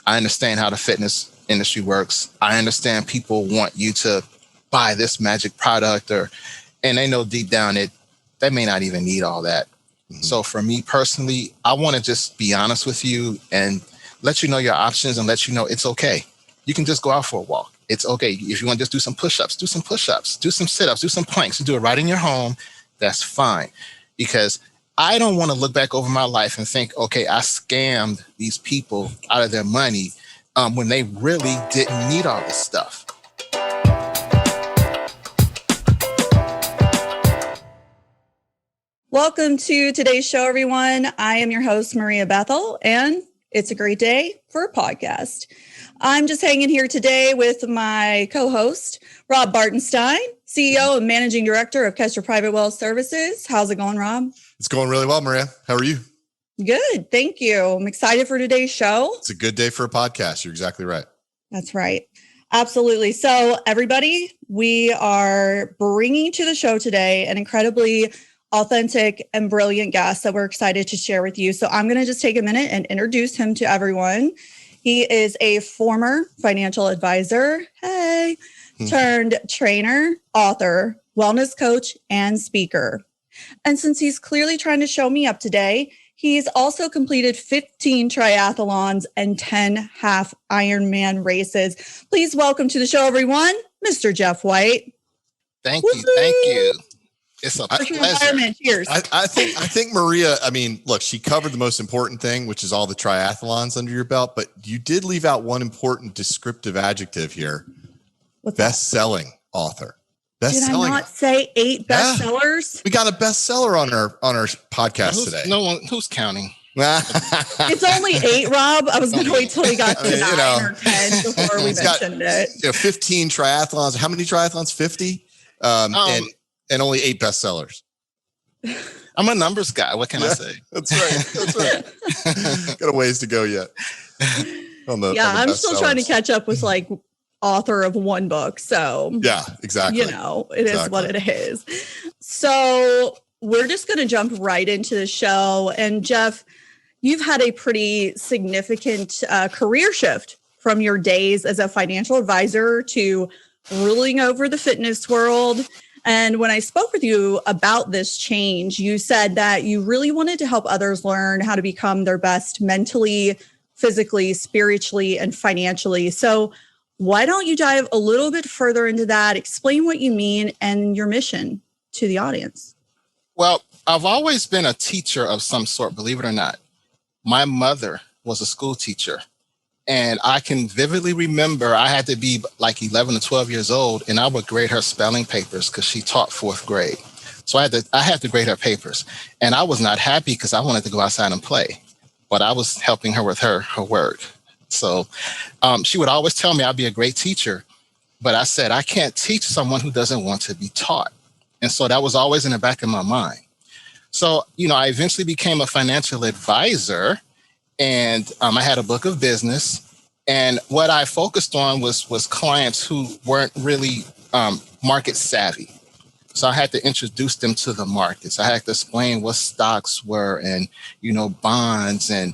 I understand how the fitness industry works. I understand people want you to buy this magic product, and they know deep down they may not even need all that. Mm-hmm. So for me personally, I want to just be honest with you and let you know your options and let you know it's okay. You can just go out for a walk. It's okay. If you want to just do some push-ups, do some push-ups, do some sit-ups, do some planks, you do it right in your home. That's fine. Because I don't want to look back over my life and think, okay, I scammed these people out of their money when they really didn't need all this stuff. Welcome to today's show, everyone. I am your host, Maria Bethel, and it's a great day for a podcast. I'm just hanging here today with my co-host, Rob Bartenstein, CEO and Managing Director of Kestra Private Wealth Services. How's it going, Rob? It's going really well, Maria. How are you? Good. Thank you. I'm excited for today's show. It's a good day for a podcast. You're exactly right. That's right. Absolutely. So everybody, we are bringing to the show today an incredibly authentic and brilliant guest that we're excited to share with you. So I'm going to just take a minute and introduce him to everyone. He is a former financial advisor, turned trainer, author, wellness coach, and speaker. And since he's clearly trying to show me up today, he's also completed 15 triathlons and 10 half Ironman races. Please welcome to the show, everyone, Mr. Jeff White. Thank you. It's a pleasure. Cheers. I think Maria, look, she covered the most important thing, which is all the triathlons under your belt, but you did leave out one important descriptive adjective here. What's best-selling author. Did I not say 8 bestsellers? We got a bestseller on our podcast today. No one who's counting. It's only 8, Rob. I was going to wait till we got to 9 or 10 before we mentioned it. 15 triathlons. How many triathlons? 50? And only 8 bestsellers. I'm a numbers guy. What can I say? That's right. Got a ways to go yet. I'm still trying to catch up with author of one book. So yeah, exactly. It is what it is. So we're just going to jump right into the show. And Jeff, you've had a pretty significant career shift from your days as a financial advisor to ruling over the fitness world. And when I spoke with you about this change, you said that you really wanted to help others learn how to become their best mentally, physically, spiritually, and financially. So why don't you dive a little bit further into that? Explain what you mean and your mission to the audience. Well, I've always been a teacher of some sort, believe it or not. My mother was a school teacher. And I can vividly remember I had to be like 11 or 12 years old, and I would grade her spelling papers because she taught 4th grade. So I had to grade her papers. And I was not happy because I wanted to go outside and play. But I was helping her with her work. So she would always tell me I'd be a great teacher. But I said, I can't teach someone who doesn't want to be taught. And so that was always in the back of my mind. So, I eventually became a financial advisor. And I had a book of business, and what I focused on was clients who weren't really market savvy. So I had to introduce them to the markets. I had to explain what stocks were and, bonds and,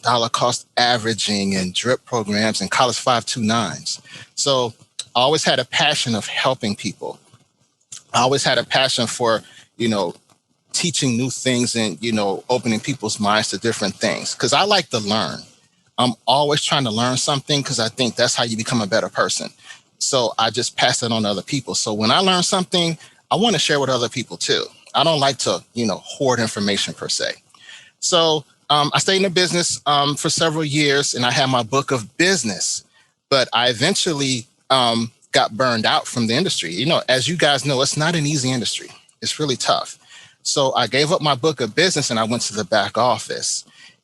dollar cost averaging and drip programs and college 529s. So I always had a passion of helping people. I always had a passion for, teaching new things and, opening people's minds to different things. Because I like to learn. I'm always trying to learn something because I think that's how you become a better person. So I just pass it on to other people. So when I learn something, I want to share with other people too. I don't like to, hoard information per se. So I stayed in the business for several years, and I had my book of business. But I eventually got burned out from the industry. As you guys know, it's not an easy industry. It's really tough. So I gave up my book of business and I went to the back office,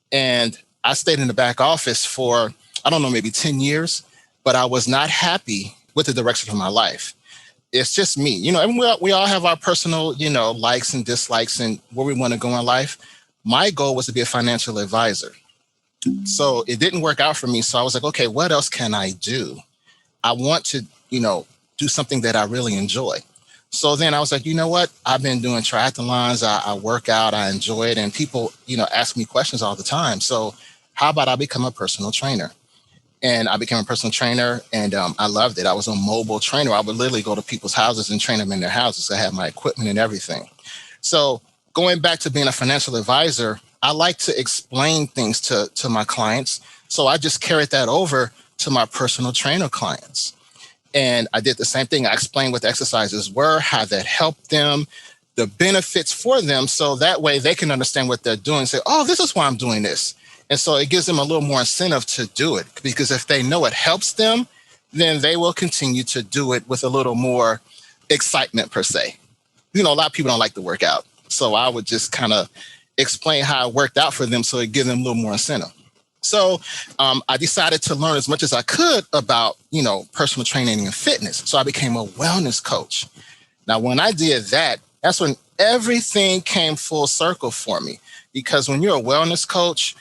and I stayed in the back office for, maybe 10 years, but I was not happy with the direction of my life. It's just me, and we all have our personal, likes and dislikes and where we want to go in life. My goal was to be a financial advisor. So it didn't work out for me. So I was like, okay, what else can I do? I want to, do something that I really enjoy. So then I was like, you know what? I've been doing triathlons. I work out. I enjoy it. And people, ask me questions all the time. So how about I become a personal trainer? and I became a personal trainer, and I loved it. I was a mobile trainer. I would literally go to people's houses and train them in their houses. I had my equipment and everything. So going back to being a financial advisor, I like to explain things to my clients. So I just carried that over to my personal trainer clients. And I did the same thing. I explained what the exercises were, how that helped them, the benefits for them. So that way they can understand what they're doing. Say, oh, this is why I'm doing this. And so it gives them a little more incentive to do it, because if they know it helps them, then they will continue to do it with a little more excitement per se. A lot of people don't like to work out. So I would just kind of explain how it worked out for them so it gives them a little more incentive. So I decided to learn as much as I could about, personal training and fitness. So I became a wellness coach. Now, when I did that, that's when everything came full circle for me. Because when you're a wellness coach,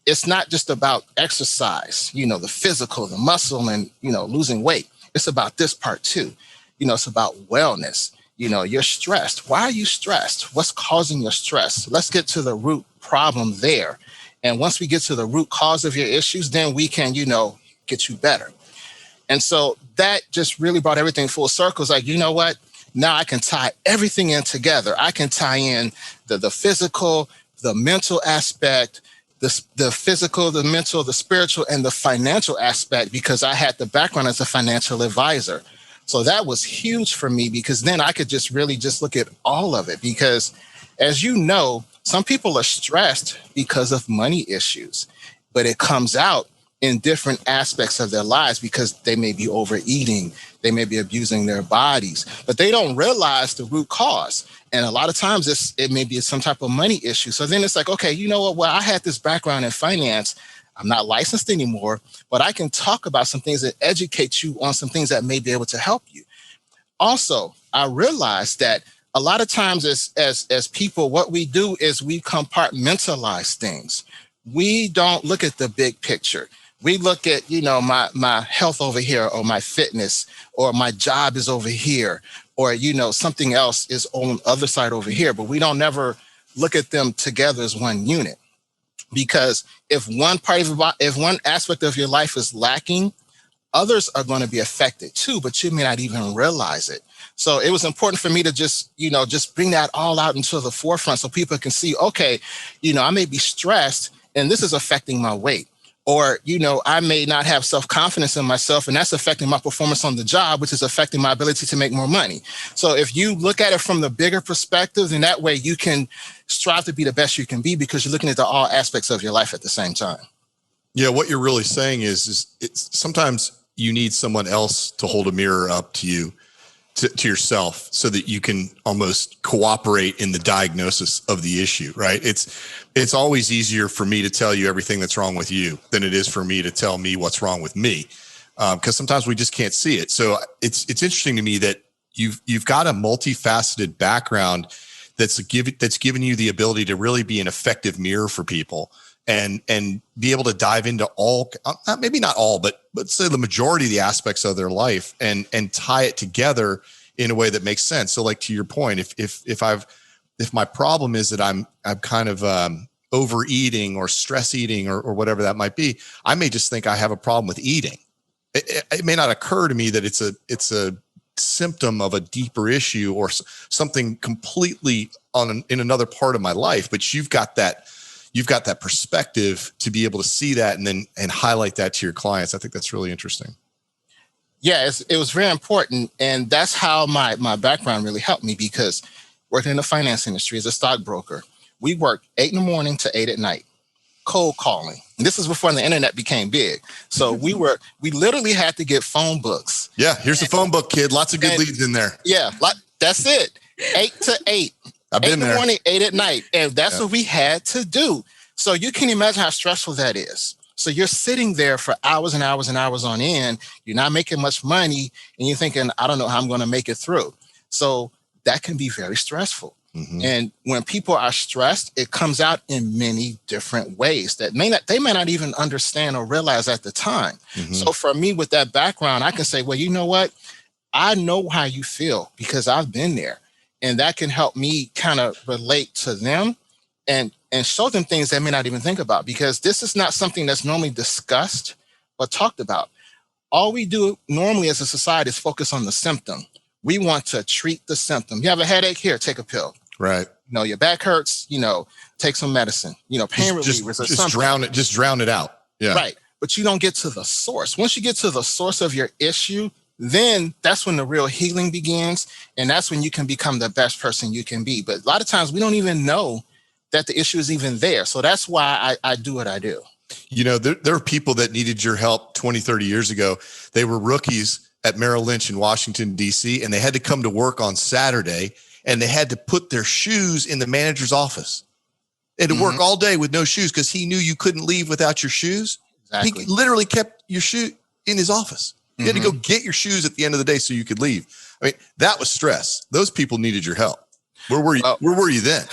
it's not just about exercise, the physical, the muscle, and, losing weight. It's about this part too. It's about wellness. You're stressed. Why are you stressed? What's causing your stress? Let's get to the root problem there. And once we get to the root cause of your issues, then we can, get you better. And so that just really brought everything full circle. It's like, you know what? Now I can tie everything in together. I can tie in the physical, the mental aspect, the physical, the mental, the spiritual, and the financial aspect, because I had the background as a financial advisor. So that was huge for me, because then I could just really just look at all of it. Because as you know, some people are stressed because of money issues, but it comes out in different aspects of their lives because they may be overeating, they may be abusing their bodies, but they don't realize the root cause. And a lot of times it may be some type of money issue. So then it's like, okay, you know what? Well, I had this background in finance. I'm not licensed anymore, but I can talk about some things that educate you on some things that may be able to help you. Also, I realized that a lot of times as people, what we do is we compartmentalize things. We don't look at the big picture. We look at, my health over here, or my fitness, or my job is over here, or, something else is on the other side over here, but we don't never look at them together as one unit. Because if one aspect of your life is lacking, others are going to be affected too, but you may not even realize it. So it was important for me to just bring that all out into the forefront so people can see, okay, I may be stressed and this is affecting my weight. Or, I may not have self-confidence in myself, and that's affecting my performance on the job, which is affecting my ability to make more money. So if you look at it from the bigger perspective, then that way you can strive to be the best you can be, because you're looking at all aspects of your life at the same time. Yeah, what you're really saying is it's sometimes you need someone else to hold a mirror up to you, to yourself, so that you can almost cooperate in the diagnosis of the issue, right? It's always easier for me to tell you everything that's wrong with you than it is for me to tell me what's wrong with me, because sometimes we just can't see it. So it's interesting to me that you've got a multifaceted background that's given you the ability to really be an effective mirror for people and be able to dive into all, maybe not all, but let's say the majority of the aspects of their life and tie it together in a way that makes sense. So like to your point, if my problem is that I'm kind of overeating or stress eating or whatever that might be, I may just think I have a problem with eating. It may not occur to me that it's a symptom of a deeper issue or something completely in another part of my life. But you've got that perspective to be able to see that and highlight that to your clients. I think that's really interesting. Yeah, it was very important. And that's how my background really helped me, because working in the finance industry as a stockbroker, we worked 8 a.m. to 8 p.m, cold calling. And this is before the internet became big. So we literally had to get phone books. Yeah, here's the phone book, kid. Lots of good leads in there. Yeah, that's it. 8 to 8. I've been 8 in the there. morning, 8 at night. And that's what we had to do. So you can imagine how stressful that is. So you're sitting there for hours and hours and hours on end. You're not making much money, and you're thinking, I don't know how I'm going to make it through. So that can be very stressful. Mm-hmm. And when people are stressed, it comes out in many different ways that they may not even understand or realize at the time. Mm-hmm. So for me, with that background, I can say, well, you know what? I know how you feel because I've been there. And that can help me kind of relate to them and show them things they may not even think about, because this is not something that's normally discussed or talked about. All we do normally as a society is focus on the symptom. We want to treat the symptom. You have a headache? Here, take a pill. Right. Your back hurts, take some medicine, pain relievers or something. Just drown it out. Yeah. Right. But you don't get to the source. Once you get to the source of your issue, then that's when the real healing begins. And that's when you can become the best person you can be. But a lot of times we don't even know that the issue is even there. So that's why I do what I do. There are people that needed your help 20, 30 years ago. They were rookies at Merrill Lynch in Washington, D.C., and they had to come to work on Saturday, and they had to put their shoes in the manager's office. They had to work all day with no shoes because he knew you couldn't leave without your shoes. Exactly. He literally kept your shoe in his office. You had to go get your shoes at the end of the day so you could leave. I mean, that was stress. Those people needed your help. Where were you? Where were you then?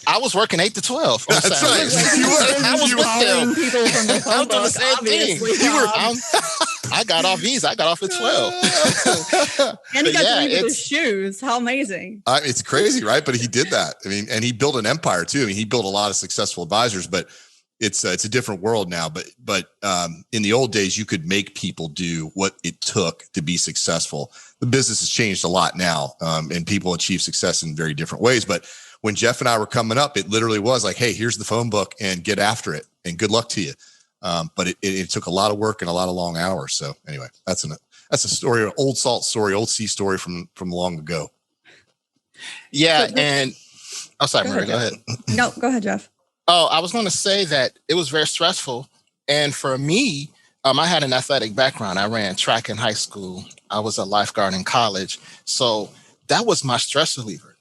I was working 8 to 12. That's right. You were. I was with people from the phone book, the same obviously. thing. I got off easy. I got off at 12. And he got to leave with his shoes. How amazing. It's crazy, right? But he did that. I mean, and he built an empire too. I mean, he built a lot of successful advisors, but it's a different world now. But in the old days, you could make people do what it took to be successful. The business has changed a lot now, and people achieve success in very different ways. But when Jeff and I were coming up, it literally was like, hey, here's the phone book and get after it and good luck to you. But it took a lot of work and a lot of long hours. So anyway, that's a story, an old salt story, old sea story from long ago. Yeah. And I'm sorry, Maria, go ahead. No, go ahead, Jeff. Oh, I was going to say that it was very stressful. And for me, I had an athletic background. I ran track in high school. I was a lifeguard in college. So that was my stress reliever.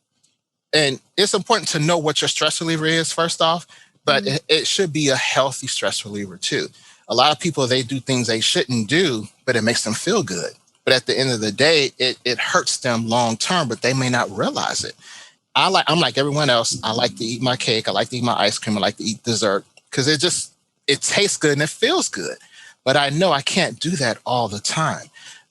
And it's important to know what your stress reliever is, first off, but it should be a healthy stress reliever too. A lot of people, they do things they shouldn't do, but it makes them feel good. But at the end of the day, it hurts them long term, but they may not realize it. I'm like everyone else. I like to eat my cake. I like to eat my ice cream. I like to eat dessert because it tastes good and it feels good. But I know I can't do that all the time.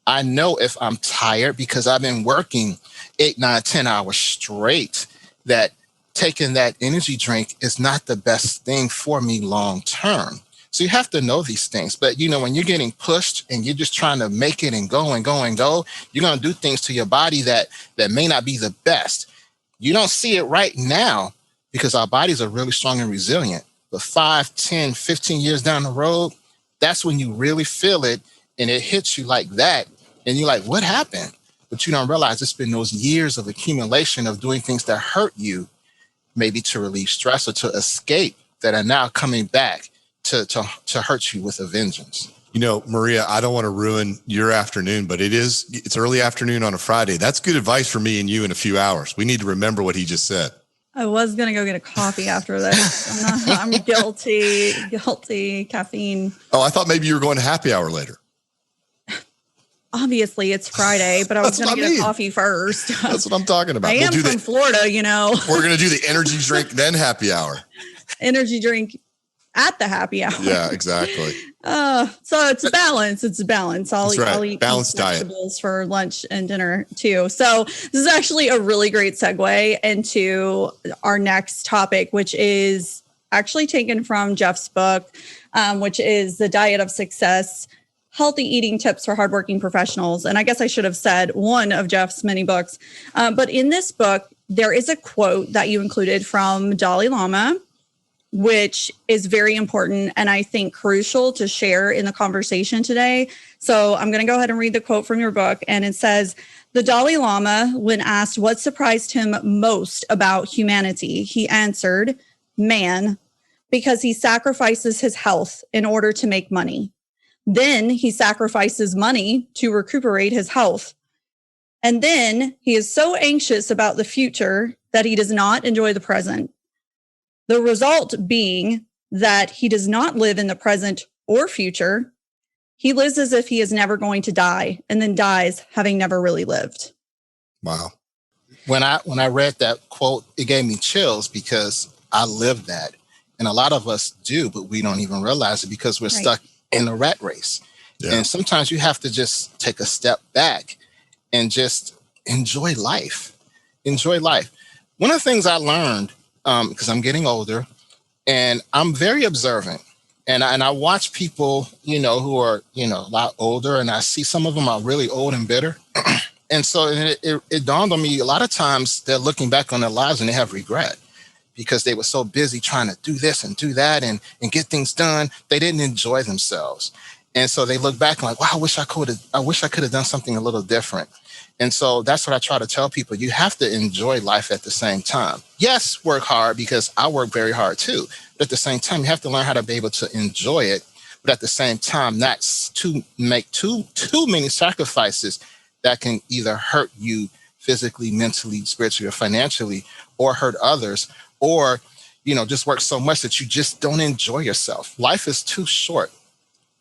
I know if I'm tired because I've been working 8, 9, 10 hours straight, that taking that energy drink is not the best thing for me long term. So you have to know these things. But, when you're getting pushed and you're just trying to make it and go and go and go, you're going to do things to your body that may not be the best. You don't see it right now because our bodies are really strong and resilient. But 5, 10, 15 years down the road, that's when you really feel it and it hits you like that. And you're like, what happened? But you don't realize it's been those years of accumulation of doing things that hurt you, maybe to relieve stress or to escape, that are now coming back to hurt you with a vengeance. Maria, I don't want to ruin your afternoon, but it's early afternoon on a Friday. That's good advice for me and you in a few hours. We need to remember what he just said. I was going to go get a coffee after this. I'm guilty, caffeine. Oh, I thought maybe you were going to happy hour later. Obviously it's Friday, but I was going to get a coffee first. That's what I'm talking about. I am from Florida, We're going to do the energy drink, then happy hour. Energy drink at the happy hour. Yeah, exactly. So it's a balance. I'll eat balanced vegetables for lunch and dinner too. So this is actually a really great segue into our next topic, which is actually taken from Jeff's book, which is The Diet of Success: Healthy Eating Tips for Hardworking Professionals. And I guess I should have said one of Jeff's many books. But in this book, there is a quote that you included from Dalai Lama, which is very important and I think crucial to share in the conversation today. So I'm going to go ahead and read the quote from your book. And it says, the Dalai Lama, when asked what surprised him most about humanity, he answered, man, because he sacrifices his health in order to make money. Then he sacrifices money to recuperate his health. And then he is so anxious about the future that he does not enjoy the present. The result being that he does not live in the present or future. He lives as if he is never going to die and then dies having never really lived. Wow. When I read that quote, it gave me chills because I lived that. And a lot of us do, but we don't even realize it because we're stuck in a rat race. Yeah. And sometimes you have to just take a step back and just enjoy life. Enjoy life. One of the things I learned, because I'm getting older and I'm very observant. And I watch people, who are, a lot older, and I see some of them are really old and bitter. And so it dawned on me, a lot of times they're looking back on their lives and they have regret because they were so busy trying to do this and do that and get things done. They didn't enjoy themselves. And so they look back and like, wow, I wish I could have done something a little different. And so that's what I try to tell people. You have to enjoy life at the same time. Yes, work hard, because I work very hard too. But at the same time, you have to learn how to be able to enjoy it. But at the same time, not to make too many sacrifices that can either hurt you physically, mentally, spiritually, or financially, or hurt others, or, just work so much that you just don't enjoy yourself. Life is too short.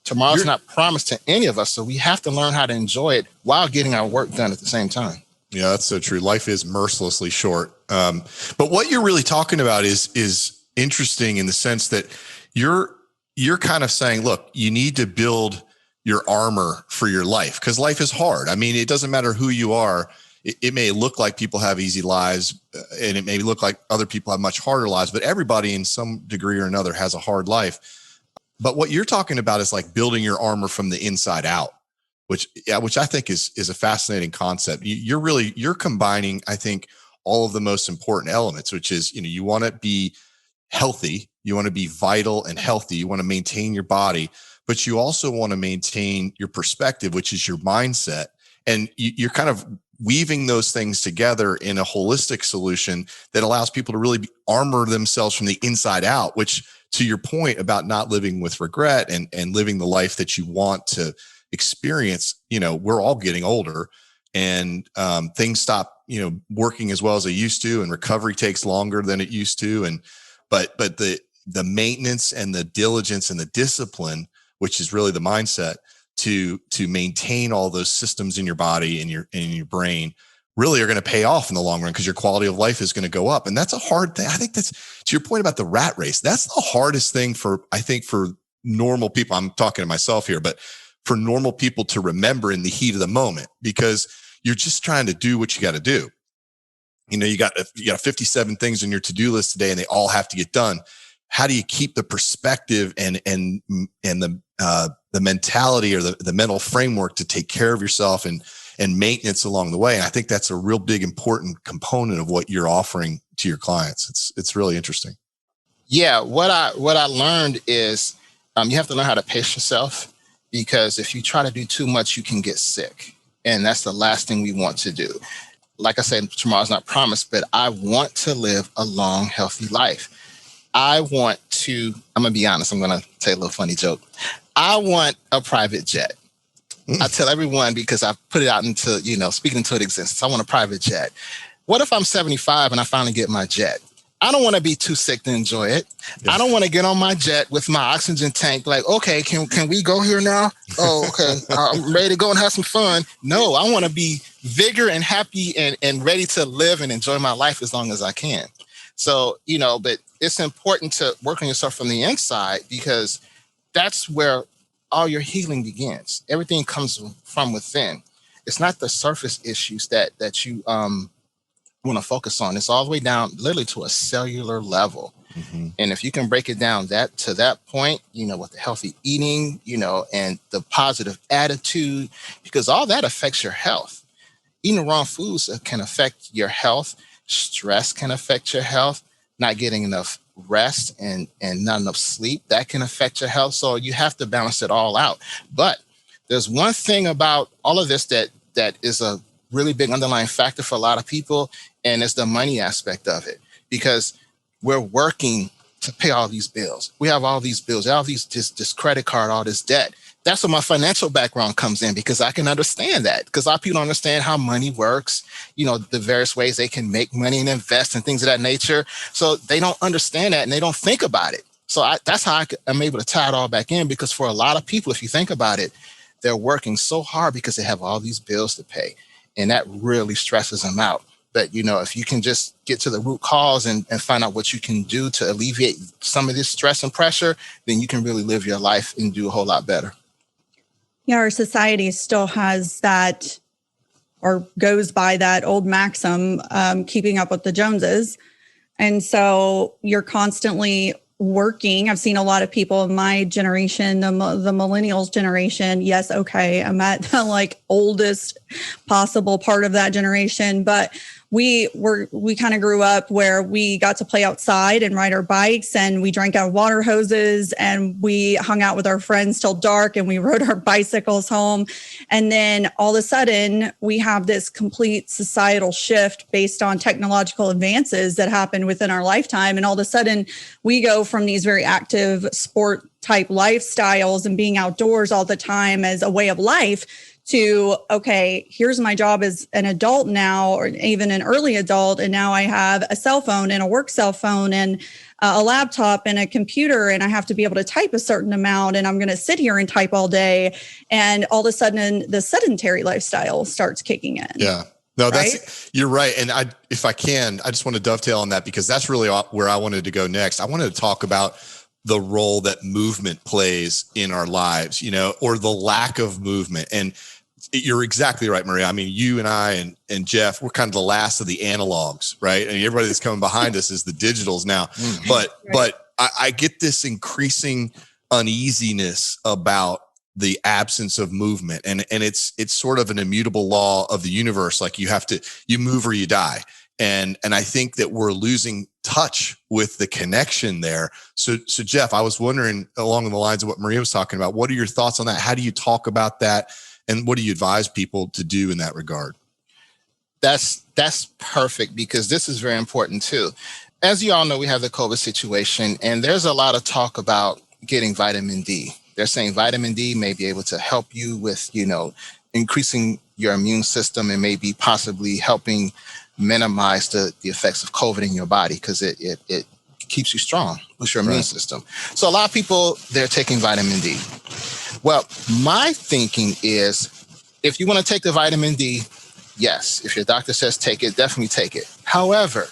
Tomorrow's not promised to any of us, so we have to learn how to enjoy it while getting our work done at the same time. Yeah, that's so true. Life is mercilessly short. But what you're really talking about is interesting in the sense that you're kind of saying, look, you need to build your armor for your life, because life is hard. I mean, it doesn't matter who you are. It may look like people have easy lives, and it may look like other people have much harder lives, but everybody in some degree or another has a hard life. But what you're talking about is like building your armor from the inside out, which I think is a fascinating concept. You're combining, I think, all of the most important elements, which is, you want to be healthy, you want to be vital and healthy, you want to maintain your body, but you also want to maintain your perspective, which is your mindset. And you're kind of weaving those things together in a holistic solution that allows people to really armor themselves from the inside out, which, to your point about not living with regret and living the life that you want to experience, we're all getting older, and things stop, working as well as they used to, and recovery takes longer than it used to. But the maintenance and the diligence and the discipline, which is really the mindset to maintain all those systems in your body and in your brain, really are going to pay off in the long run, because your quality of life is going to go up. And that's a hard thing. I think that's, to your point about the rat race, that's the hardest thing for normal people. I'm talking to myself here, but for normal people to remember in the heat of the moment, because you're just trying to do what you got to do. You got 57 things on your to-do list today, and they all have to get done. How do you keep the perspective and the mentality or the mental framework to take care of yourself and maintenance along the way? And I think that's a real big, important component of what you're offering to your clients. It's really interesting. Yeah. What I learned is you have to learn how to pace yourself, because if you try to do too much, you can get sick. And that's the last thing we want to do. Like I said, tomorrow's not promised, but I want to live a long, healthy life. I'm going to be honest. I'm going to tell you a little funny joke. I want a private jet. I tell everyone, because I put it out into, speaking into existence. I want a private jet. What if I'm 75 and I finally get my jet? I don't want to be too sick to enjoy it. Yeah. I don't want to get on my jet with my oxygen tank like, okay, can we go here now? Oh, okay. I'm ready to go and have some fun. No, I want to be vigor and happy and ready to live and enjoy my life as long as I can. So, but it's important to work on yourself from the inside, because that's where all your healing begins. Everything comes from within. It's not the surface issues that you want to focus on. It's all the way down literally to a cellular level. Mm-hmm. And if you can break it down to that point, with the healthy eating, and the positive attitude, because all that affects your health. Eating the wrong foods can affect your health. Stress can affect your health. Not getting enough rest and not enough sleep, that can affect your health. So you have to balance it all out. But there's one thing about all of this that is a really big underlying factor for a lot of people, and it's the money aspect of it, because we're working to pay all these bills. We have all these bills, all these this credit card, all this debt. That's where my financial background comes in, because I can understand that, because a lot of people don't understand how money works, the various ways they can make money and invest and things of that nature. So they don't understand that, and they don't think about it. So that's how I'm able to tie it all back in, because for a lot of people, if you think about it, they're working so hard because they have all these bills to pay, and that really stresses them out. But, if you can just get to the root cause and find out what you can do to alleviate some of this stress and pressure, then you can really live your life and do a whole lot better. Yeah, our society still has that, or goes by that old maxim, keeping up with the Joneses. And so you're constantly working. I've seen a lot of people in my generation, the millennials generation. Yes. Okay. I'm at the like oldest possible part of that generation, but we kind of grew up where we got to play outside and ride our bikes, and we drank out of water hoses, and we hung out with our friends till dark, and we rode our bicycles home. And then all of a sudden we have this complete societal shift based on technological advances that happened within our lifetime. And all of a sudden we go from these very active sport type lifestyles and being outdoors all the time as a way of life to, okay, here's my job as an adult now, or even an early adult. And now I have a cell phone and a work cell phone and a laptop and a computer, and I have to be able to type a certain amount, and I'm going to sit here and type all day. And all of a sudden the sedentary lifestyle starts kicking in. Yeah. No, right? You're right. And if I can, I just want to dovetail on that, because that's really where I wanted to go next. I wanted to talk about the role that movement plays in our lives, or the lack of movement. And you're exactly right, Maria. I mean, you and I and Jeff, we're kind of the last of the analogs, right? And everybody that's coming behind us is the digitals now. Mm-hmm. But I get this increasing uneasiness about the absence of movement. And it's sort of an immutable law of the universe. Like you move or you die. And I think that we're losing touch with the connection there. So Jeff, I was wondering, along the lines of what Maria was talking about, what are your thoughts on that? How do you talk about that? And what do you advise people to do in that regard? That's perfect, because this is very important too. As you all know, we have the COVID situation, and there's a lot of talk about getting vitamin D. They're saying vitamin D may be able to help you with, increasing your immune system and maybe possibly helping minimize the effects of COVID in your body, because it keeps you strong with your immune system. So a lot of people, they're taking vitamin D. Well, my thinking is, if you want to take the vitamin D, yes, if your doctor says take it, definitely take it. However,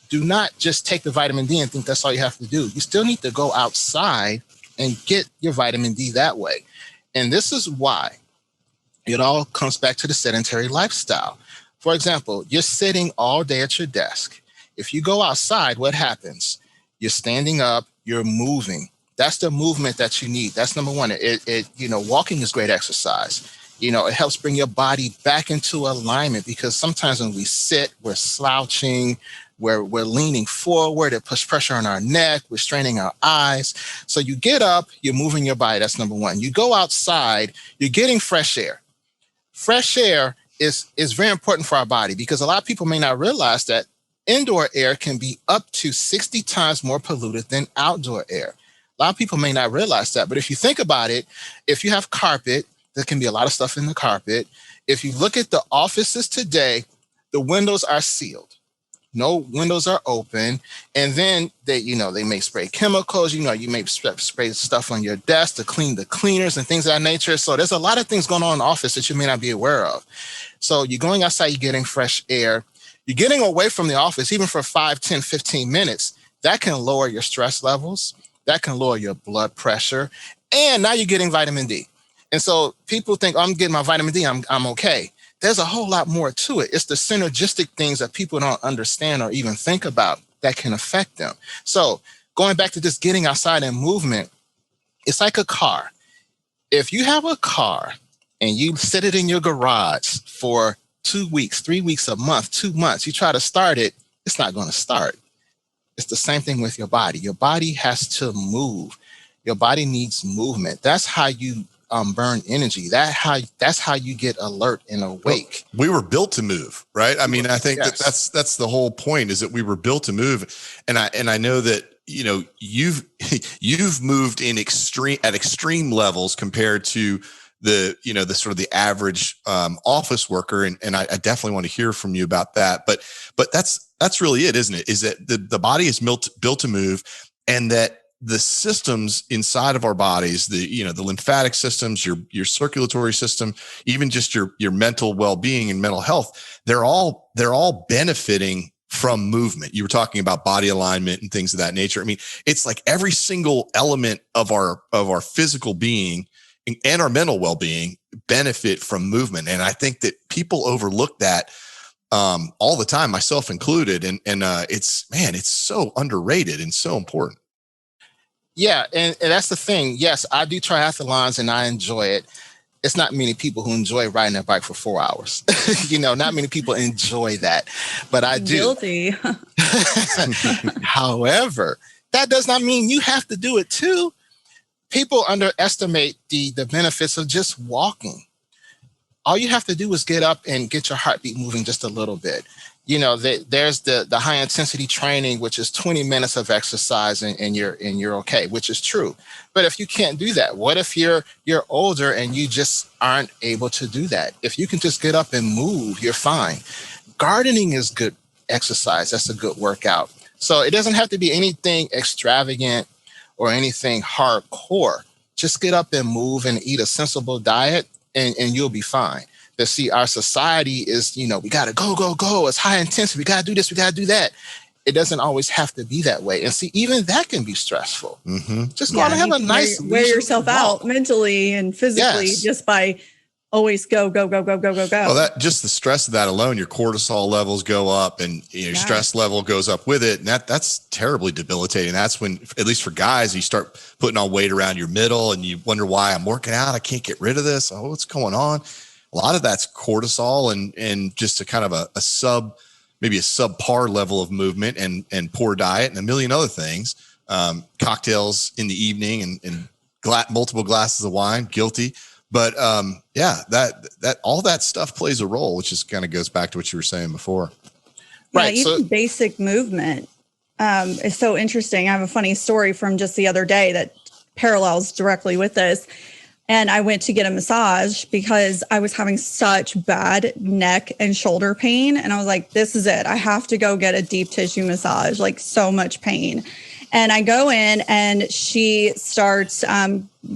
do not just take the vitamin D and think that's all you have to do. You still need to go outside and get your vitamin D that way. And this is why it all comes back to the sedentary lifestyle. For example, you're sitting all day at your desk. If you go outside, what happens? You're standing up, you're moving. That's the movement that you need. That's number one. Walking is great exercise. It helps bring your body back into alignment, because sometimes when we sit, we're slouching, we're leaning forward, it puts pressure on our neck, we're straining our eyes. So you get up, you're moving your body. That's number one. You go outside, you're getting fresh air. Fresh air is very important for our body, because a lot of people may not realize that indoor air can be up to 60 times more polluted than outdoor air. A lot of people may not realize that, but if you think about it, if you have carpet, there can be a lot of stuff in the carpet. If you look at the offices today, the windows are sealed. No windows are open. And then they may spray chemicals. You may spray stuff on your desk to clean the cleaners and things of that nature. So there's a lot of things going on in the office that you may not be aware of. So you're going outside, you're getting fresh air. You're getting away from the office, even for 5, 10, 15 minutes. That can lower your stress levels. That can lower your blood pressure. And now you're getting vitamin D. And so people think, I'm getting my vitamin D, I'm okay. There's a whole lot more to it. It's the synergistic things that people don't understand or even think about that can affect them. So going back to just getting outside and movement, it's like a car. If you have a car and you sit it in your garage for 2 weeks, 3 weeks, a month, 2 months, you try to start it, it's not going to start. It's the same thing with your body. Your body has to move. Your body needs movement. That's how you burn energy. That's how you get alert and awake. Well, we were built to move, right? I mean, I think that's the whole point, is that we were built to move. And I know that, you've moved in extreme levels compared to the sort of the average office worker. And I definitely want to hear from you about that. But that's really it, isn't it? Is that the body is built to move, and that the systems inside of our bodies, the lymphatic systems, your circulatory system, even just your mental well-being and mental health, they're all benefiting from movement. You were talking about body alignment and things of that nature. I mean, it's like every single element of our physical being and our mental well-being benefit from movement. And I think that people overlook that all the time, myself included. And it's so underrated and so important. Yeah, and that's the thing. Yes, I do triathlons and I enjoy it. It's not many people who enjoy riding their bike for 4 hours. Not many people enjoy that, but I do. Guilty. However, that does not mean you have to do it too. People underestimate the benefits of just walking. All you have to do is get up and get your heartbeat moving just a little bit. There's the high intensity training, which is 20 minutes of exercise and you're okay, which is true. But if you can't do that, what if you're older and you just aren't able to do that? If you can just get up and move, you're fine. Gardening is good exercise. That's a good workout. So it doesn't have to be anything extravagant or anything hardcore. Just get up and move and eat a sensible diet and you'll be fine. But see, our society is, we got to go, go, go. It's high intensity. We got to do this. We got to do that. It doesn't always have to be that way. And see, even that can be stressful. Mm-hmm. Just go out and have a nice wear yourself out mentally and physically just by always go, go, go, go, go, go, go. Well, that just the stress of that alone, your cortisol levels go up and your stress level goes up with it. And that's terribly debilitating. That's when, at least for guys, you start putting on weight around your middle and you wonder why I'm working out. I can't get rid of this. Oh, what's going on? A lot of that's cortisol and just a kind of maybe a subpar level of movement and poor diet and a million other things. Cocktails in the evening and multiple glasses of wine, guilty. But that all that stuff plays a role, which is kind of goes back to what you were saying before. Yeah, right. Even basic movement is so interesting. I have a funny story from just the other day that parallels directly with this. And I went to get a massage because I was having such bad neck and shoulder pain. And I was like, this is it. I have to go get a deep tissue massage, like so much pain. And I go in and she starts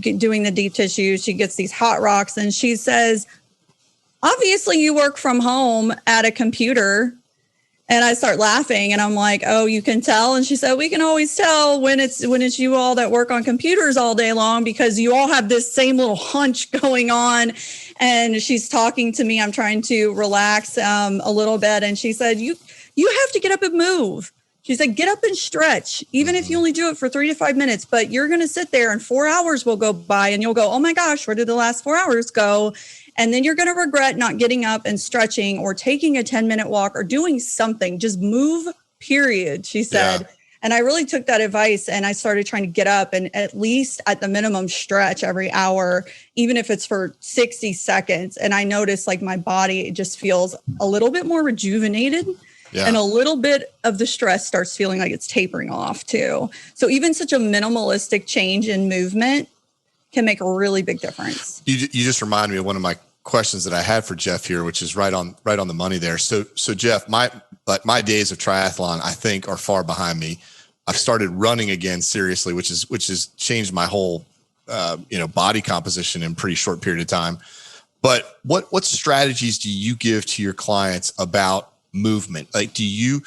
doing the deep tissue. She gets these hot rocks and she says, obviously you work from home at a computer. And I start laughing and I'm like, oh, you can tell. And she said, we can always tell when it's you all that work on computers all day long because you all have this same little hunch going on. And she's talking to me. I'm trying to relax a little bit. And she said, you have to get up and move. She said, get up and stretch, even if you only do it for 3 to 5 minutes, but you're going to sit there and 4 hours will go by and you'll go, oh my gosh, where did the last 4 hours go? And then you're going to regret not getting up and stretching or taking a 10-minute walk or doing something. Just move, period, she said. Yeah. And I really took that advice and I started trying to get up and at least at the minimum stretch every hour, even if it's for 60 seconds. And I noticed like my body just feels a little bit more rejuvenated. Yeah. And a little bit of the stress starts feeling like it's tapering off too. So even such a minimalistic change in movement can make a really big difference. You just reminded me of one of my questions that I had for Jeff here, which is right on the money there. So Jeff, my days of triathlon, I think, are far behind me. I've started running again seriously, which has changed my whole body composition in a pretty short period of time. But what strategies do you give to your clients about movement? Like, do you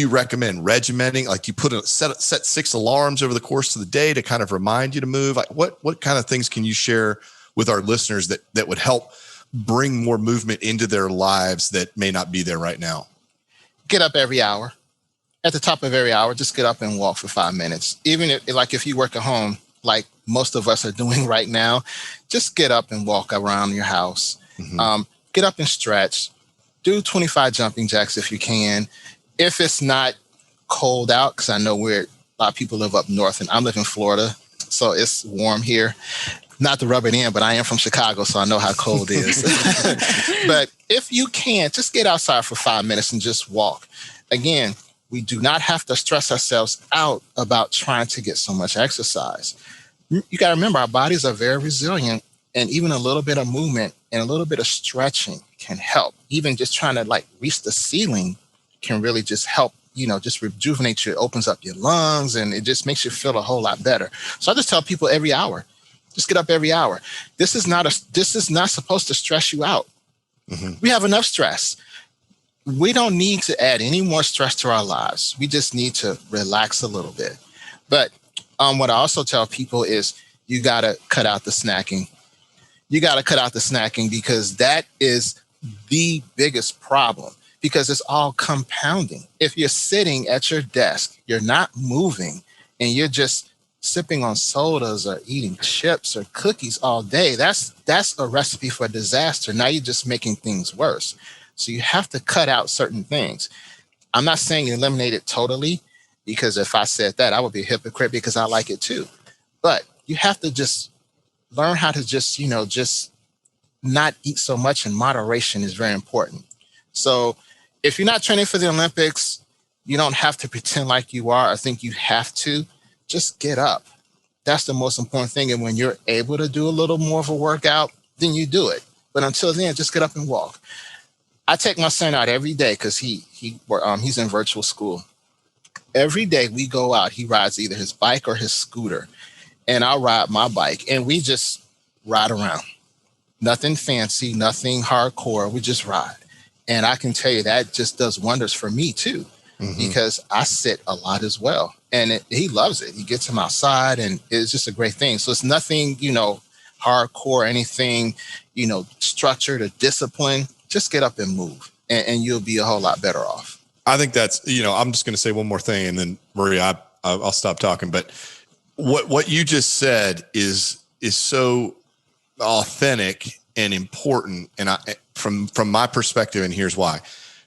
recommend regimenting? Like, do you set 6 alarms over the course of the day to kind of remind you to move? Like, what kind of things can you share with our listeners that would help bring more movement into their lives that may not be there right now? Get up every hour. At the top of every hour, just get up and walk for 5 minutes. Even if you work at home, like most of us are doing right now, just get up and walk around your house. Mm-hmm. Get up and stretch. Do 25 jumping jacks if you can. If it's not cold out, because I know a lot of people live up north and I live in Florida, so it's warm here. Not to rub it in, but I am from Chicago, so I know how cold it is. But if you can, just get outside for 5 minutes and just walk. Again, we do not have to stress ourselves out about trying to get so much exercise. You got to remember, our bodies are very resilient, and even a little bit of movement and a little bit of stretching can help. Even just trying to reach the ceiling can really just help, just rejuvenate you. It opens up your lungs and it just makes you feel a whole lot better. So I just tell people every hour, just get up every hour. This is not supposed to stress you out. Mm-hmm. We have enough stress. We don't need to add any more stress to our lives. We just need to relax a little bit. But what I also tell people is you got to cut out the snacking. You got to cut out the snacking because that is the biggest problem because it's all compounding. If you're sitting at your desk, you're not moving and you're just sipping on sodas or eating chips or cookies all day, that's a recipe for disaster. Now you're just making things worse. So you have to cut out certain things. I'm not saying eliminate it totally, because if I said that, I would be a hypocrite, because I like it too. But you have to just learn how to just, just not eat so much, and moderation is very important. So if you're not training for the Olympics, you don't have to pretend like you are or think you have to. Just get up. That's the most important thing. And when you're able to do a little more of a workout, then you do it. But until then, just get up and walk. I take my son out every day because he's in virtual school. Every day we go out, he rides either his bike or his scooter, and I'll ride my bike, and we just ride around. Nothing fancy, nothing hardcore. We just ride. And I can tell you that just does wonders for me too, because I sit a lot as well. And he loves it. He gets him outside, and it's just a great thing. So it's nothing, hardcore, anything, structured or disciplined. Just get up and move, and you'll be a whole lot better off. I think that's, I'm just going to say one more thing, and then Maria, I'll stop talking. But what you just said is so authentic and important. And from my perspective, and here's why: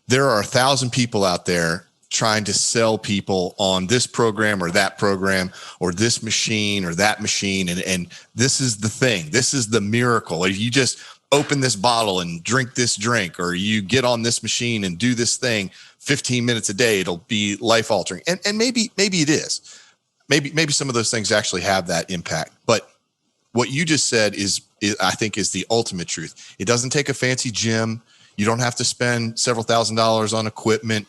there are 1,000 people out there trying to sell people on this program or that program or this machine or that machine. And this is the thing. This is the miracle. If you just open this bottle and drink this drink, or you get on this machine and do this thing 15 minutes a day, it'll be life altering. And maybe it is. Maybe some of those things actually have that impact. But what you just said is I think is the ultimate truth. It doesn't take a fancy gym. You don't have to spend several $1,000s on equipment.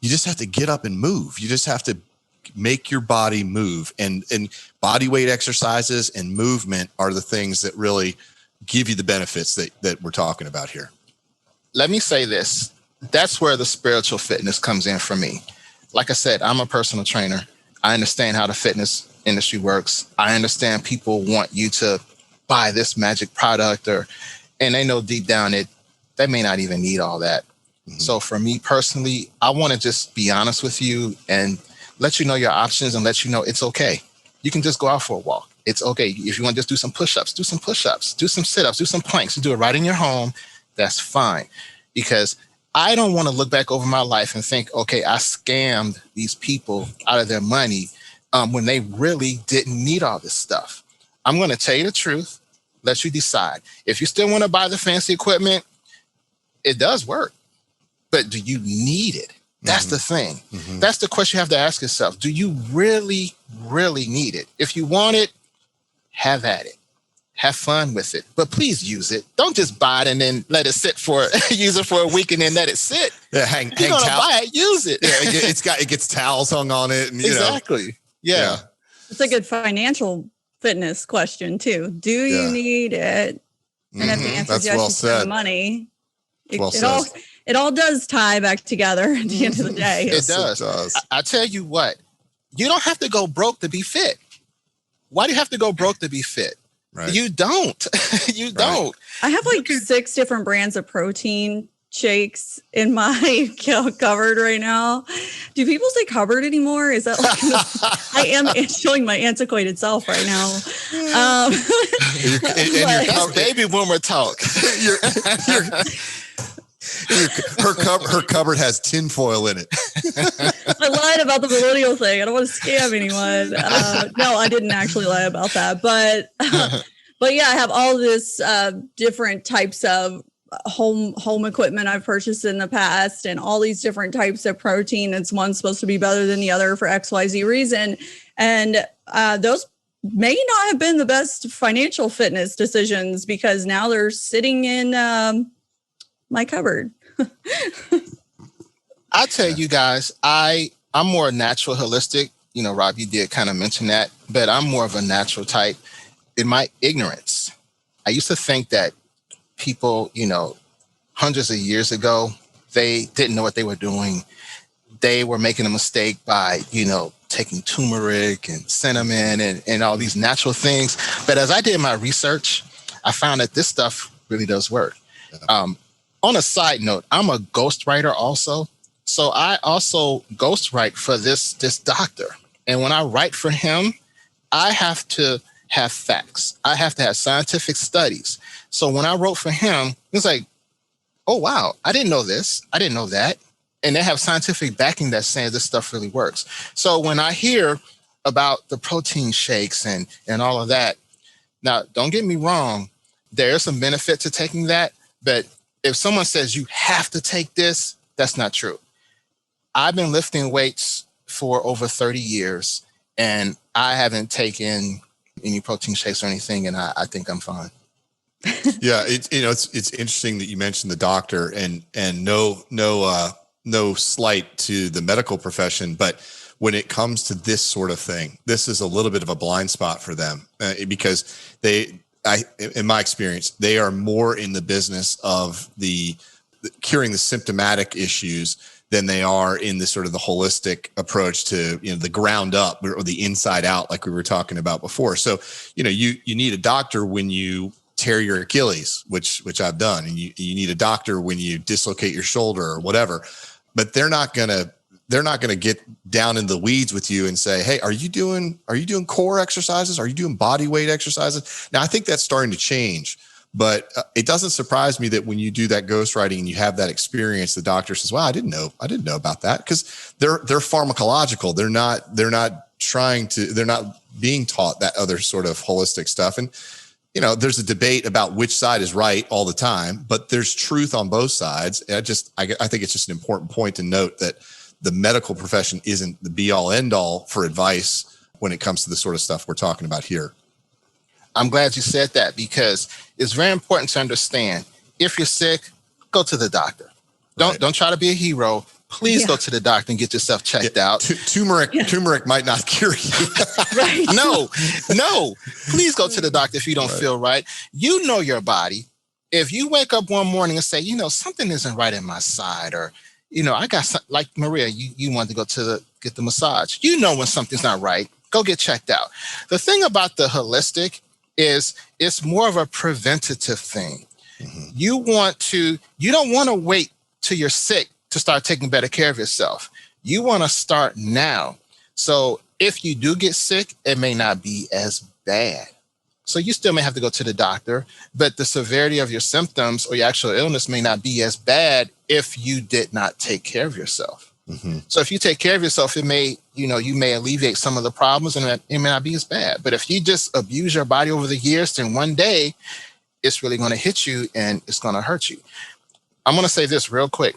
You just have to get up and move. You just have to make your body move, and body weight exercises and movement are the things that really give you the benefits that we're talking about here. Let me say this. That's where the spiritual fitness comes in for me. Like I said, I'm a personal trainer. I understand how the fitness industry works. I understand people want you to buy this magic product, and they know deep down they may not even need all that. So for me personally, I want to just be honest with you and let you know your options, and let you know it's okay. You can just go out for a walk. It's okay. If you want to just do some push-ups, do some push-ups, do some sit-ups, do some planks. You do it right in your home. That's fine. Because I don't want to look back over my life and think, okay, I scammed these people out of their money when they really didn't need all this stuff. I'm going to tell you the truth. Let you decide. If you still want to buy the fancy equipment, it does work. But do you need it? That's the thing. That's the question you have to ask yourself. Do you really, really need it? If you want it, have at it. Have fun with it. But please use it. Don't just buy it and then let it sit use it for a week and then let it sit. Yeah, you're gonna buy it, use it. Yeah, it gets towels hung on it. And, exactly. Yeah. It's a good financial fitness question too. Do you need it? And if the answer is yes, you spend the money. It all does tie back together at the end of the day. It does. I tell you what, you don't have to go broke to be fit. Why do you have to go broke to be fit? Right. You don't. You don't. I have like 6 different brands of protein shakes in my cupboard right now. Do people say cupboard anymore? Is that like I am showing my antiquated self right now. That's baby boomer talk. Her cupboard has tinfoil in it. I lied about the millennial thing. I don't want to scam anyone. No, I didn't actually lie about that. But yeah, I have all this different types of home equipment I've purchased in the past, and all these different types of protein. It's one supposed to be better than the other for XYZ reason. And those may not have been the best financial fitness decisions, because now they're sitting in my cupboard. I tell you guys, I'm more natural, holistic. Rob, you did kind of mention that, but I'm more of a natural type. In my ignorance, I used to think that people, hundreds of years ago, they didn't know what they were doing. They were making a mistake by, taking turmeric and cinnamon and all these natural things. But as I did my research, I found that this stuff really does work. On a side note, I'm a ghostwriter also. So I also ghostwrite for this doctor. And when I write for him, I have to have facts. I have to have scientific studies. So when I wrote for him, it's like, oh, wow, I didn't know this. I didn't know that. And they have scientific backing that's saying this stuff really works. So when I hear about the protein shakes and all of that, now, don't get me wrong, there is some benefit to taking that. But if someone says you have to take this, that's not true. I've been lifting weights for over 30 years, and I haven't taken any protein shakes or anything, and I think I'm fine. Yeah, it's interesting that you mentioned the doctor, and no slight to the medical profession, but when it comes to this sort of thing, this is a little bit of a blind spot for them because in my experience, they are more in the business of the curing the symptomatic issues than they are in the sort of the holistic approach to, the ground up or the inside out, like we were talking about before. So, you need a doctor when you tear your Achilles, which I've done, and you need a doctor when you dislocate your shoulder or whatever, but they're not going to get down in the weeds with you and say, hey, are you doing core exercises? Are you doing body weight exercises? Now, I think that's starting to change, but it doesn't surprise me that when you do that ghostwriting and you have that experience, the doctor says, well, I didn't know about that, because they're pharmacological. They're not being taught that other sort of holistic stuff. And, there's a debate about which side is right all the time, but there's truth on both sides. And I think it's just an important point to note that the medical profession isn't the be all end all for advice when it comes to the sort of stuff we're talking about here. I'm glad you said that, because it's very important to understand, if you're sick, go to the doctor. Don't try to be a hero. Please go to the doctor and get yourself checked out. Turmeric might not cure you. Right. No. Please go to the doctor if you don't feel right. You know your body. If you wake up one morning and say, something isn't right in my side, or, I got some, like Maria, you wanted to go get the massage. When something's not right, go get checked out. The thing about the holistic is it's more of a preventative thing. Mm-hmm. You don't want to wait till you're sick to start taking better care of yourself. You want to start now. So if you do get sick, it may not be as bad. So you still may have to go to the doctor, but the severity of your symptoms or your actual illness may not be as bad if you did not take care of yourself. Mm-hmm. So if you take care of yourself, it may, you may alleviate some of the problems, and it may not be as bad. But if you just abuse your body over the years, then one day it's really going to hit you and it's going to hurt you. I'm going to say this real quick.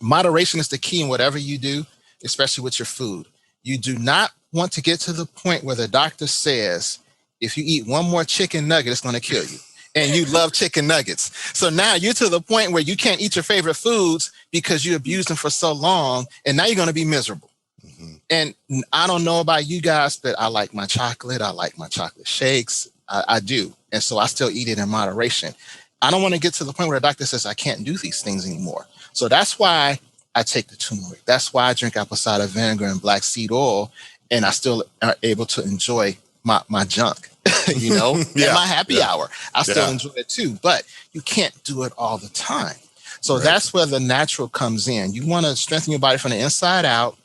Moderation is the key in whatever you do, especially with your food. You do not want to get to the point where the doctor says, if you eat one more chicken nugget, it's going to kill you. And you love chicken nuggets. So now you're to the point where you can't eat your favorite foods because you abused them for so long, and now you're going to be miserable. Mm-hmm. And I don't know about you guys, but I like my chocolate. I like my chocolate shakes. I do. And so I still eat it in moderation. I don't want to get to the point where the doctor says I can't do these things anymore. So that's why I take the turmeric. That's why I drink apple cider vinegar and black seed oil, and I still are able to enjoy my junk, and my happy hour. I still enjoy it too, but you can't do it all the time. So that's where the natural comes in. You want to strengthen your body from the inside out,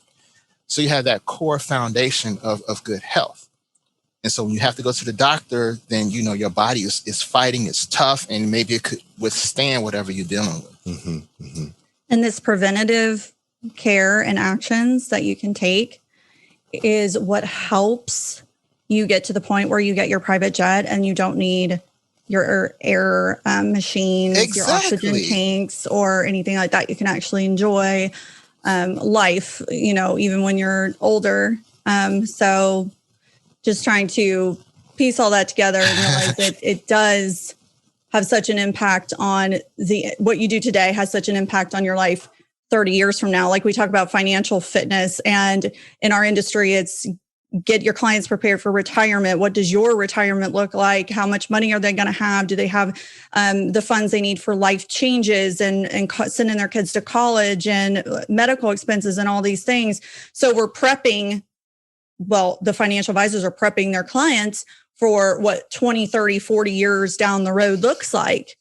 so you have that core foundation of good health. And so when you have to go to the doctor, then your body is fighting, it's tough, and maybe it could withstand whatever you're dealing with. Mm-hmm, mm-hmm. And this preventative care and actions that you can take is what helps you get to the point where you get your private jet and you don't need your air machines, your oxygen tanks, or anything like that. You can actually enjoy life, even when you're older. So just trying to piece all that together and realize that it does have such an impact on what you do today has such an impact on your life 30 years from now. Like we talk about financial fitness, and in our industry, it's get your clients prepared for retirement. What does your retirement look like? How much money are they going to have? Do they have the funds they need for life changes and sending their kids to college and medical expenses and all these things? So we're prepping, the financial advisors are prepping their clients for what 20, 30, 40 years down the road looks like.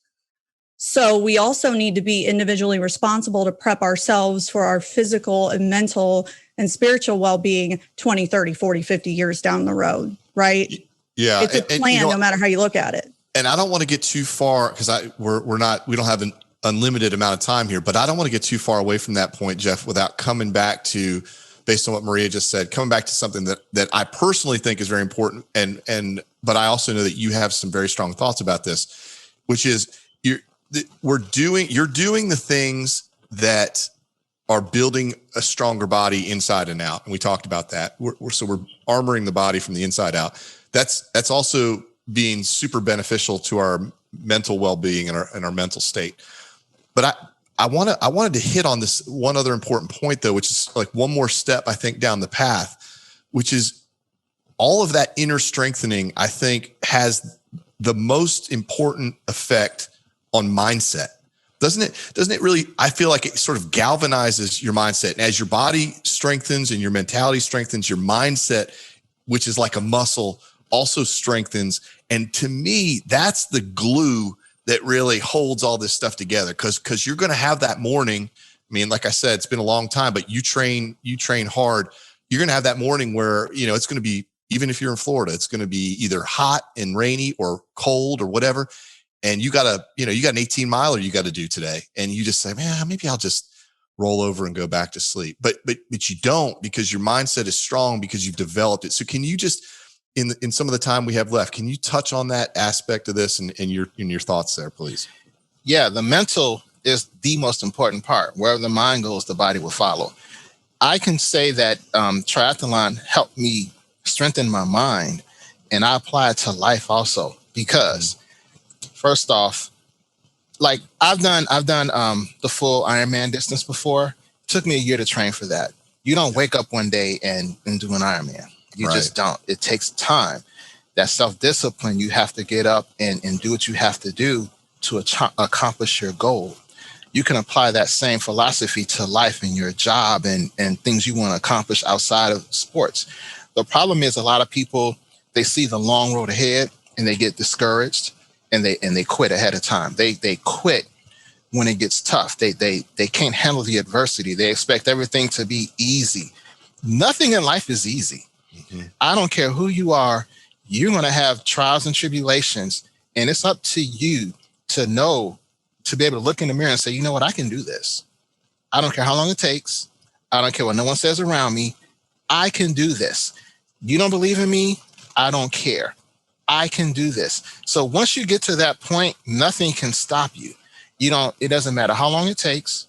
So we also need to be individually responsible to prep ourselves for our physical and mental and spiritual well-being 20, 30, 40, 50 years down the road, right? Yeah. It's a plan, no matter how you look at it. And I don't want to get too far because we don't have an unlimited amount of time here, but I don't want to get too far away from that point, Jeff, without coming back to, based on what Maria just said, coming back to something that I personally think is very important. But I also know that you have some very strong thoughts about this, which is you're doing the things that are building a stronger body inside and out. And we talked about that. We're armoring the body from the inside out. That's also being super beneficial to our mental well-being and our mental state. But I wanted to hit on this one other important point though, which is like one more step, I think, down the path, which is all of that inner strengthening, I think, has the most important effect on mindset. Doesn't it really, I feel like it sort of galvanizes your mindset. And as your body strengthens and your mentality strengthens, your mindset, which is like a muscle, also strengthens. And to me, that's the glue that really holds all this stuff together. Cause you're going to have that morning. I mean, like I said, it's been a long time, but you train hard. You're going to have that morning where, it's going to be, even if you're in Florida, it's going to be either hot and rainy or cold or whatever. And you got an 18 miler you got to do today. And you just say, man, maybe I'll just roll over and go back to sleep. But you don't, because your mindset is strong because you've developed it. So can you just, in some of the time we have left, can you touch on that aspect of this and your thoughts there, please? Yeah, the mental is the most important part. Wherever the mind goes, the body will follow. I can say that triathlon helped me strengthen my mind, and I apply it to life also. Because first off, like I've done the full Ironman distance before. It took me a year to train for that. You don't wake up one day and do an Ironman. You just don't. It takes time. That self-discipline, you have to get up and do what you have to do to accomplish your goal. You can apply that same philosophy to life and your job and things you want to accomplish outside of sports. The problem is a lot of people, they see the long road ahead and they get discouraged and they quit ahead of time. They quit when it gets tough. They can't handle the adversity. They expect everything to be easy. Nothing in life is easy. Mm-hmm. I don't care who you are. You're going to have trials and tribulations, and it's up to you to know, to be able to look in the mirror and say, you know what, I can do this. I don't care how long it takes. I don't care what no one says around me. I can do this. You don't believe in me? I don't care. I can do this. So once you get to that point, nothing can stop you. It doesn't matter how long it takes.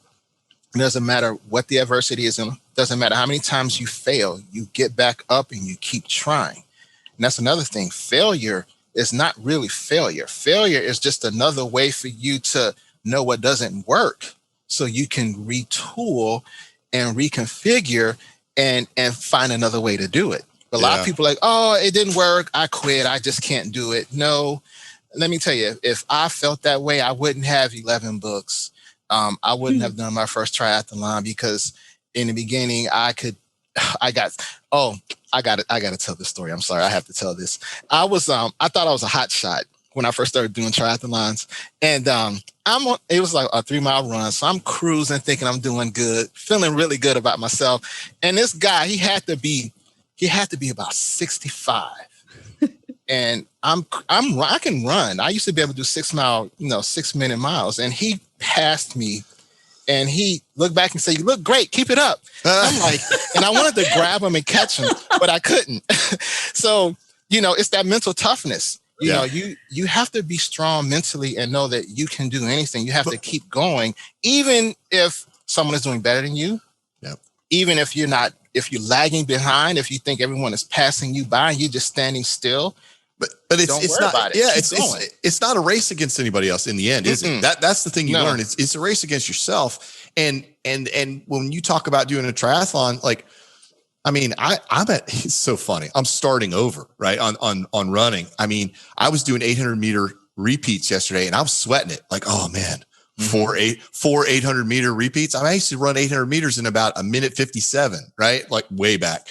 It doesn't matter what the adversity is. It doesn't matter how many times you fail. You get back up and you keep trying. And that's another thing. Failure is not really failure. Failure is just another way for you to know what doesn't work so you can retool and reconfigure and find another way to do it. But a lot of people are like, oh, it didn't work. I quit. I just can't do it. No, let me tell you, if I felt that way, I wouldn't have 11 books. I wouldn't have done my first triathlon because in the beginning I got to tell this story. I'm sorry. I have to tell this. I thought I was a hot shot when I first started doing triathlons, and it was like a 3-mile run. So I'm cruising, thinking I'm doing good, feeling really good about myself. And this guy, he had to be about 65. And I can run. I used to be able to do 6-minute miles. And he passed me and he looked back and said, you look great. Keep it up. I'm like, and I wanted to grab him and catch him, but I couldn't. So, it's that mental toughness. You have to be strong mentally and know that you can do anything. You have to keep going, even if someone is doing better than you. Yep. Even if you're lagging behind, if you think everyone is passing you by and you're just standing still. But it's not about it. Yeah, it's not a race against anybody else in the end, is it? That's the thing you learn. It's a race against yourself. And when you talk about doing a triathlon, like, I mean, it's so funny. I'm starting over, right? On running. I mean, I was doing 800-meter repeats yesterday and I was sweating it. Like, oh man, 4 800-meter repeats. I used to run 800 meters in about 1:57, right? Like way back.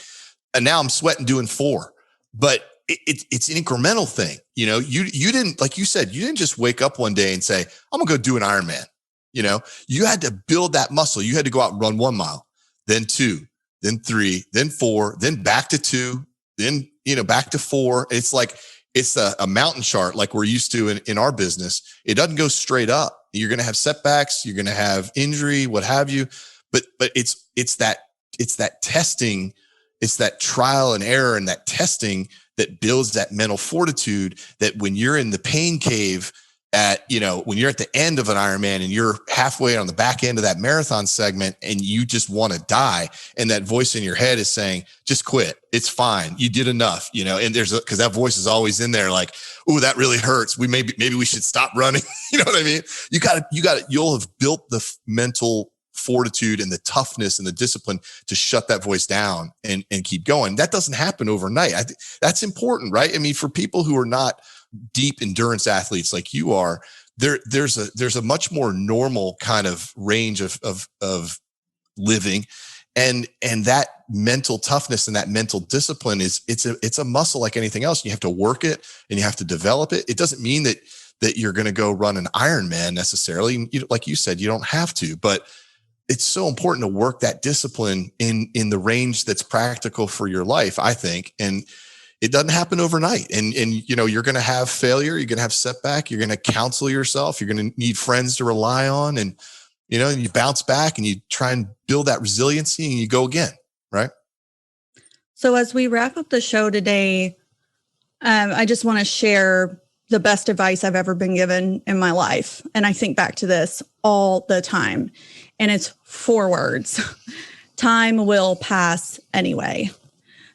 And now I'm sweating doing 4. But it's an incremental thing. You didn't, like you said, you didn't just wake up one day and say, I'm gonna go do an Ironman. You had to build that muscle. You had to go out and run 1 mile, then 2, then 3, then 4, then back to 2, then back to 4. It's like, it's a mountain chart like we're used to in our business. It doesn't go straight up. You're going to have setbacks. You're going to have injury, what have you. But it's that testing. It's that trial and error and that testing that builds that mental fortitude, that when you're in the pain cave when you're at the end of an Ironman and you're halfway on the back end of that marathon segment and you just want to die, and that voice in your head is saying, just quit. It's fine. You did enough, and cause that voice is always in there like, oh, that really hurts. Maybe we should stop running. You know what I mean? You'll have built the mental fortitude and the toughness and the discipline to shut that voice down and keep going. That doesn't happen overnight. I think that's important, right? I mean, for people who are not deep endurance athletes like you are, there's a much more normal kind of range of living, and that mental toughness and that mental discipline it's a muscle like anything else. You have to work it and you have to develop it. It doesn't mean that you're going to go run an Ironman necessarily. Like you said, you don't have to, but it's so important to work that discipline in the range that's practical for your life, I think. And it doesn't happen overnight. And you're going to have failure. You're going to have setback. You're going to counsel yourself. You're going to need friends to rely on. And, you bounce back and you try and build that resiliency and you go again. Right. So as we wrap up the show today, I just want to share the best advice I've ever been given in my life. And I think back to this all the time. And it's 4 words. Time will pass anyway.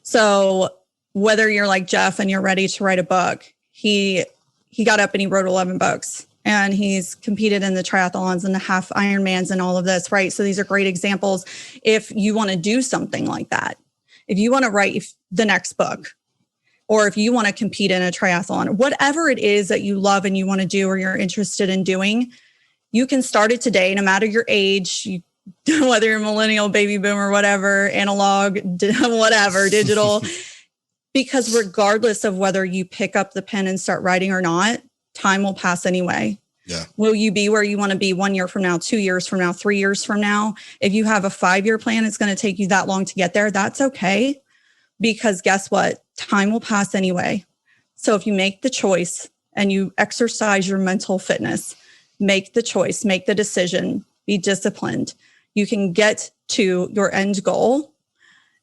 So whether you're like Jeff and you're ready to write a book, he got up and he wrote 11 books, and he's competed in the triathlons and the half Ironmans and all of this, right? So these are great examples. If you want to do something like that, if you want to write the next book, or if you want to compete in a triathlon, whatever it is that you love and you want to do or you're interested in doing, you can start it today, no matter your age, whether you're millennial, baby boomer, whatever, analog, whatever, digital. Because regardless of whether you pick up the pen and start writing or not, time will pass anyway. Yeah. Will you be where you want to be 1 year from now, 2 years from now, 3 years from now? If you have a 5-year plan, it's going to take you that long to get there. That's okay. Because guess what? Time will pass anyway. So if you make the choice and you exercise your mental fitness, make the choice, make the decision, be disciplined, you can get to your end goal.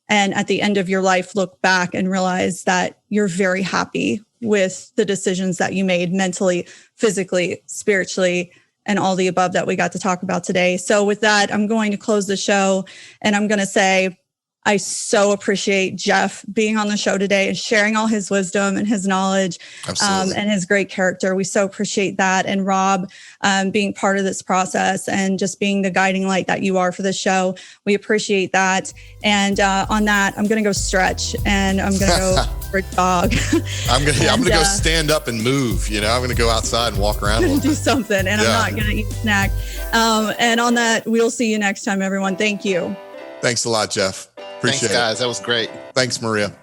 And at the end of your life, look back and realize that you're very happy with the decisions that you made mentally, physically, spiritually, and all the above that we got to talk about today. So with that, I'm going to close the show, and I'm going to say, I so appreciate Jeff being on the show today and sharing all his wisdom and his knowledge and his great character. We so appreciate that. And Rob, being part of this process and just being the guiding light that you are for the show. We appreciate that. And on that, I'm going to go stretch, and I'm going to go for a jog. I'm going to go stand up and move. I'm going to go outside and walk around. Do something, and I'm not going to eat a snack. And on that, we'll see you next time, everyone. Thank you. Thanks a lot, Jeff. Appreciate Thanks, guys. That was great. Thanks, Maria.